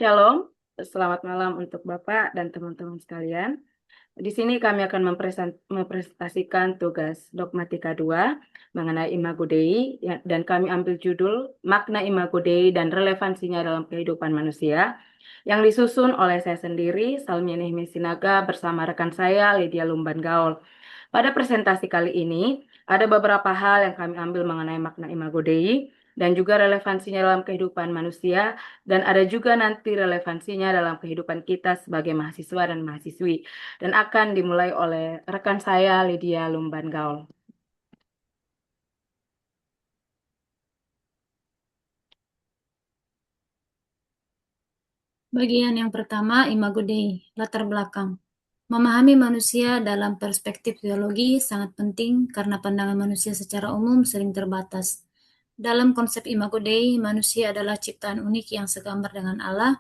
Shalom, selamat malam untuk Bapak dan teman-teman sekalian. Di sini kami akan mempresentasikan tugas dogmatika 2 mengenai Imago Dei dan kami ambil judul Makna Imago Dei dan Relevansinya dalam Kehidupan Manusia yang disusun oleh saya sendiri, Salmi Nehmi Sinaga bersama rekan saya Lydia Lumban Gaul. Pada presentasi kali ini ada beberapa hal yang kami ambil mengenai makna Imago Dei dan juga relevansinya dalam kehidupan manusia dan ada juga nanti relevansinya dalam kehidupan kita sebagai mahasiswa dan mahasiswi dan akan dimulai oleh rekan saya Lydia Lumban Gaul. Bagian yang pertama, Imago Dei, latar belakang. Memahami manusia dalam perspektif teologi sangat penting karena pandangan manusia secara umum sering terbatas. Dalam konsep Imago Dei, manusia adalah ciptaan unik yang segambar dengan Allah,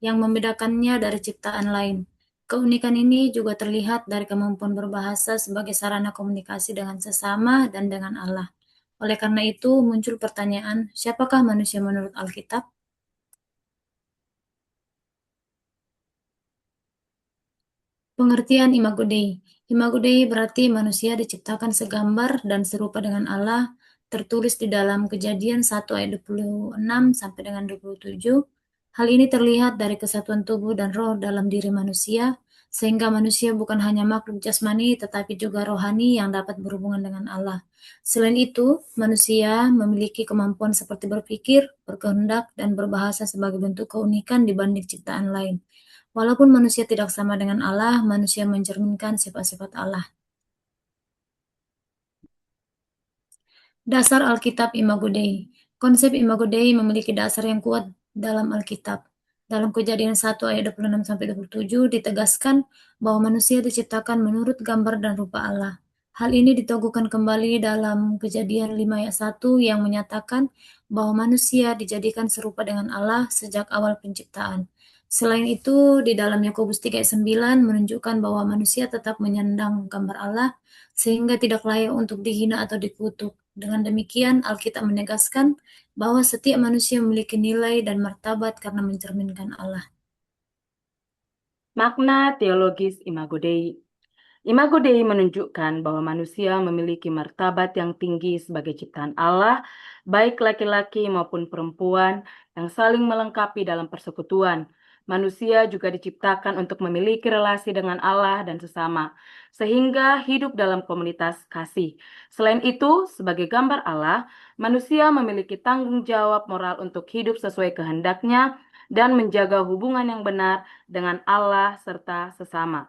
yang membedakannya dari ciptaan lain. Keunikan ini juga terlihat dari kemampuan berbahasa sebagai sarana komunikasi dengan sesama dan dengan Allah. Oleh karena itu, muncul pertanyaan, siapakah manusia menurut Alkitab? Pengertian Imago Dei. Imago Dei berarti manusia diciptakan segambar dan serupa dengan Allah, tertulis di dalam Kejadian 1 ayat 26 sampai dengan 27. Hal ini terlihat dari kesatuan tubuh dan roh dalam diri manusia, sehingga manusia bukan hanya makhluk jasmani tetapi juga rohani yang dapat berhubungan dengan Allah. Selain itu, manusia memiliki kemampuan seperti berpikir, berkehendak, dan berbahasa sebagai bentuk keunikan dibanding ciptaan lain. Walaupun manusia tidak sama dengan Allah, manusia mencerminkan sifat-sifat Allah. Dasar Alkitab Imago Dei. Konsep Imago Dei memiliki dasar yang kuat dalam Alkitab. Dalam Kejadian 1 ayat 26 sampai 27 ditegaskan bahwa manusia diciptakan menurut gambar dan rupa Allah. Hal ini diteguhkan kembali dalam Kejadian 5 ayat 1 yang menyatakan bahwa manusia dijadikan serupa dengan Allah sejak awal penciptaan. Selain itu, di dalam Yakobus 3 ayat 9 menunjukkan bahwa manusia tetap menyandang gambar Allah sehingga tidak layak untuk dihina atau dikutuk. Dengan demikian, Alkitab menegaskan bahwa setiap manusia memiliki nilai dan martabat karena mencerminkan Allah. Makna teologis Imago Dei. Imago Dei menunjukkan bahwa manusia memiliki martabat yang tinggi sebagai ciptaan Allah, baik laki-laki maupun perempuan, yang saling melengkapi dalam persekutuan. Manusia juga diciptakan untuk memiliki relasi dengan Allah dan sesama, sehingga hidup dalam komunitas kasih. Selain itu, sebagai gambar Allah, manusia memiliki tanggung jawab moral untuk hidup sesuai kehendaknya dan menjaga hubungan yang benar dengan Allah serta sesama.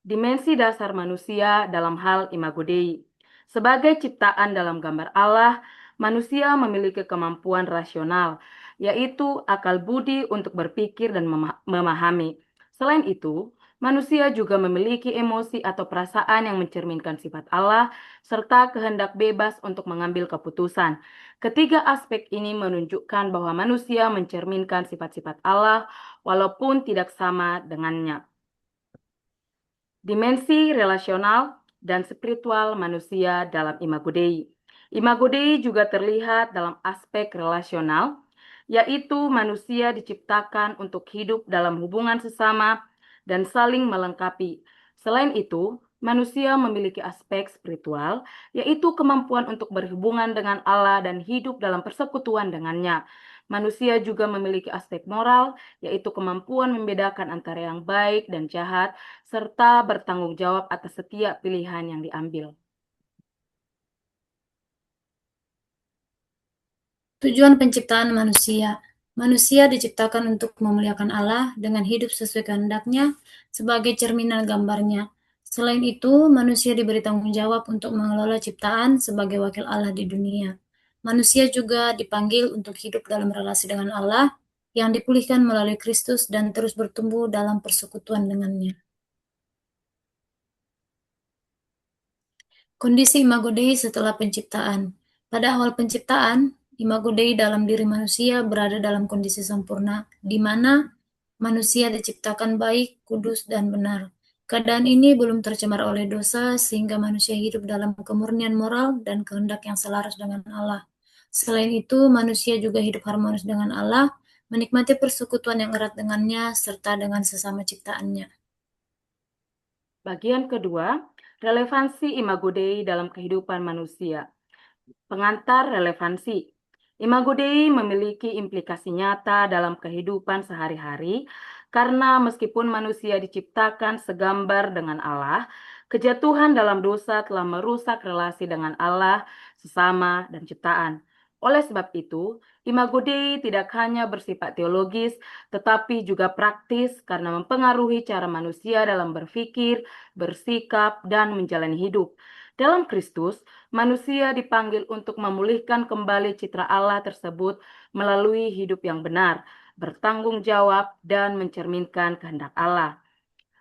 Dimensi dasar manusia dalam hal Imago Dei. Sebagai ciptaan dalam gambar Allah, manusia memiliki kemampuan rasional, yaitu akal budi untuk berpikir dan memahami. Selain itu, manusia juga memiliki emosi atau perasaan yang mencerminkan sifat Allah, serta kehendak bebas untuk mengambil keputusan. Ketiga aspek ini menunjukkan bahwa manusia mencerminkan sifat-sifat Allah, walaupun tidak sama dengannya. Dimensi relasional dan spiritual manusia dalam Imago Dei. Imago Dei juga terlihat dalam aspek relasional, yaitu manusia diciptakan untuk hidup dalam hubungan sesama dan saling melengkapi. Selain itu, manusia memiliki aspek spiritual, yaitu kemampuan untuk berhubungan dengan Allah dan hidup dalam persekutuan dengannya. Manusia juga memiliki aspek moral, yaitu kemampuan membedakan antara yang baik dan jahat, serta bertanggung jawab atas setiap pilihan yang diambil. Tujuan penciptaan manusia. Manusia diciptakan untuk memuliakan Allah dengan hidup sesuai kehendaknya sebagai cerminan gambarnya. Selain itu, manusia diberi tanggung jawab untuk mengelola ciptaan sebagai wakil Allah di dunia. Manusia juga dipanggil untuk hidup dalam relasi dengan Allah yang dipulihkan melalui Kristus dan terus bertumbuh dalam persekutuan dengannya. Kondisi Imago Dei setelah penciptaan. Pada awal penciptaan, Imago Dei dalam diri manusia berada dalam kondisi sempurna, di mana manusia diciptakan baik, kudus, dan benar. Keadaan ini belum tercemar oleh dosa, sehingga manusia hidup dalam kemurnian moral dan kehendak yang selaras dengan Allah. Selain itu, manusia juga hidup harmonis dengan Allah, menikmati persekutuan yang erat dengannya, serta dengan sesama ciptaannya. Bagian kedua, relevansi Imago Dei dalam kehidupan manusia. Pengantar relevansi. Imago Dei memiliki implikasi nyata dalam kehidupan sehari-hari karena meskipun manusia diciptakan segambar dengan Allah, kejatuhan dalam dosa telah merusak relasi dengan Allah, sesama, dan ciptaan. Oleh sebab itu, Imago Dei tidak hanya bersifat teologis, tetapi juga praktis karena mempengaruhi cara manusia dalam berpikir, bersikap, dan menjalani hidup. Dalam Kristus, manusia dipanggil untuk memulihkan kembali citra Allah tersebut melalui hidup yang benar, bertanggung jawab, dan mencerminkan kehendak Allah.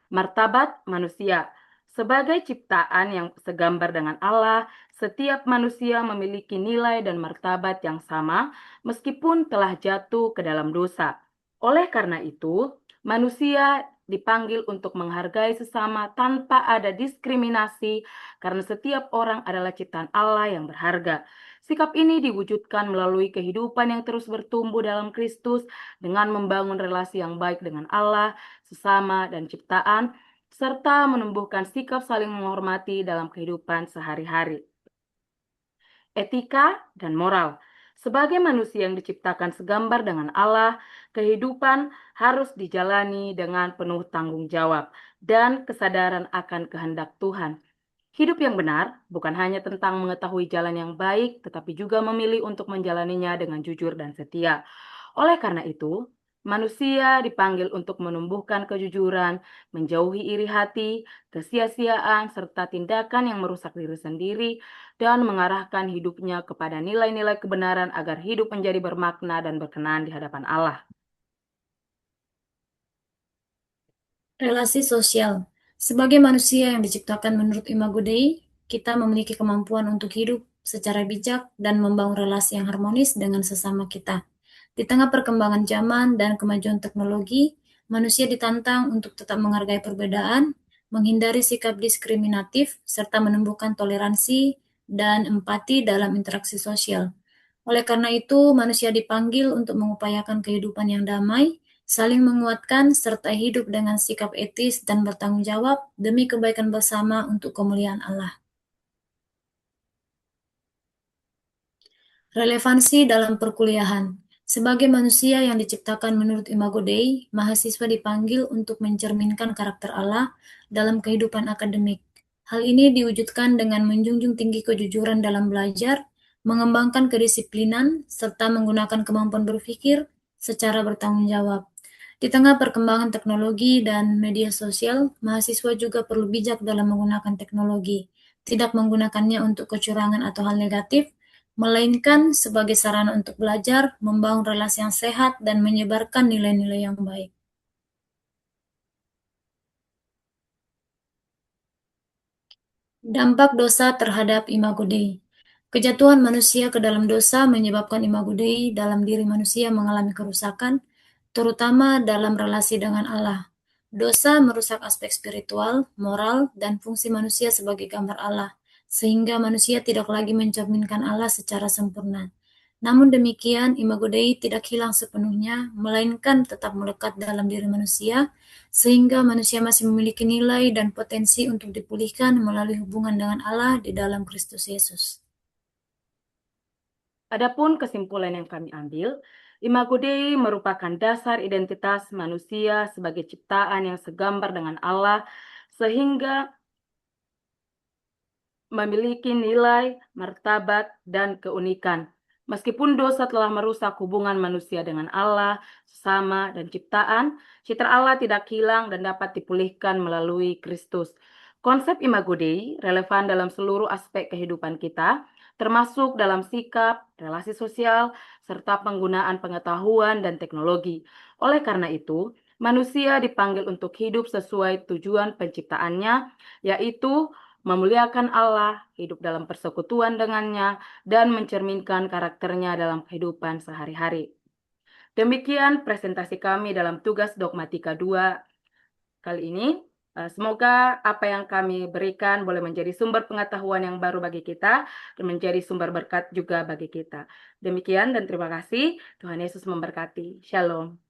Martabat manusia. Sebagai ciptaan yang segambar dengan Allah, setiap manusia memiliki nilai dan martabat yang sama meskipun telah jatuh ke dalam dosa. Oleh karena itu, manusia dipanggil untuk menghargai sesama tanpa ada diskriminasi karena setiap orang adalah ciptaan Allah yang berharga. Sikap ini diwujudkan melalui kehidupan yang terus bertumbuh dalam Kristus dengan membangun relasi yang baik dengan Allah, sesama, dan ciptaan, serta menumbuhkan sikap saling menghormati dalam kehidupan sehari-hari. Etika dan moral. Sebagai manusia yang diciptakan segambar dengan Allah, kehidupan harus dijalani dengan penuh tanggung jawab dan kesadaran akan kehendak Tuhan. Hidup yang benar bukan hanya tentang mengetahui jalan yang baik, tetapi juga memilih untuk menjalaninya dengan jujur dan setia. Oleh karena itu, manusia dipanggil untuk menumbuhkan kejujuran, menjauhi iri hati, kesia-siaan, serta tindakan yang merusak diri sendiri, dan mengarahkan hidupnya kepada nilai-nilai kebenaran agar hidup menjadi bermakna dan berkenan di hadapan Allah. Relasi sosial. Sebagai manusia yang diciptakan menurut Imago Dei, kita memiliki kemampuan untuk hidup secara bijak dan membangun relasi yang harmonis dengan sesama kita. Di tengah perkembangan zaman dan kemajuan teknologi, manusia ditantang untuk tetap menghargai perbedaan, menghindari sikap diskriminatif, serta menumbuhkan toleransi dan empati dalam interaksi sosial. Oleh karena itu, manusia dipanggil untuk mengupayakan kehidupan yang damai, saling menguatkan, serta hidup dengan sikap etis dan bertanggung jawab demi kebaikan bersama untuk kemuliaan Allah. Relevansi dalam perkuliahan. Sebagai manusia yang diciptakan menurut Imago Dei, mahasiswa dipanggil untuk mencerminkan karakter Allah dalam kehidupan akademik. Hal ini diwujudkan dengan menjunjung tinggi kejujuran dalam belajar, mengembangkan kedisiplinan, serta menggunakan kemampuan berpikir secara bertanggung jawab. Di tengah perkembangan teknologi dan media sosial, mahasiswa juga perlu bijak dalam menggunakan teknologi, tidak menggunakannya untuk kecurangan atau hal negatif, melainkan sebagai sarana untuk belajar, membangun relasi yang sehat, dan menyebarkan nilai-nilai yang baik. Dampak dosa terhadap Imago Dei. Kejatuhan manusia ke dalam dosa menyebabkan Imago Dei dalam diri manusia mengalami kerusakan, terutama dalam relasi dengan Allah. Dosa merusak aspek spiritual, moral, dan fungsi manusia sebagai gambar Allah, sehingga manusia tidak lagi mencerminkan Allah secara sempurna. Namun demikian, Imago Dei tidak hilang sepenuhnya, melainkan tetap melekat dalam diri manusia, sehingga manusia masih memiliki nilai dan potensi untuk dipulihkan melalui hubungan dengan Allah di dalam Kristus Yesus. Adapun kesimpulan yang kami ambil, Imago Dei merupakan dasar identitas manusia sebagai ciptaan yang segambar dengan Allah, sehingga memiliki nilai, martabat, dan keunikan. Meskipun dosa telah merusak hubungan manusia dengan Allah, sesama, dan ciptaan, citra Allah tidak hilang dan dapat dipulihkan melalui Kristus. Konsep Imago Dei relevan dalam seluruh aspek kehidupan kita, termasuk dalam sikap, relasi sosial, serta penggunaan pengetahuan dan teknologi. Oleh karena itu, manusia dipanggil untuk hidup sesuai tujuan penciptaannya, yaitu memuliakan Allah, hidup dalam persekutuan dengannya, dan mencerminkan karakternya dalam kehidupan sehari-hari. Demikian presentasi kami dalam tugas Dogmatika 2 kali ini. Semoga apa yang kami berikan boleh menjadi sumber pengetahuan yang baru bagi kita dan menjadi sumber berkat juga bagi kita. Demikian dan terima kasih. Tuhan Yesus memberkati. Shalom.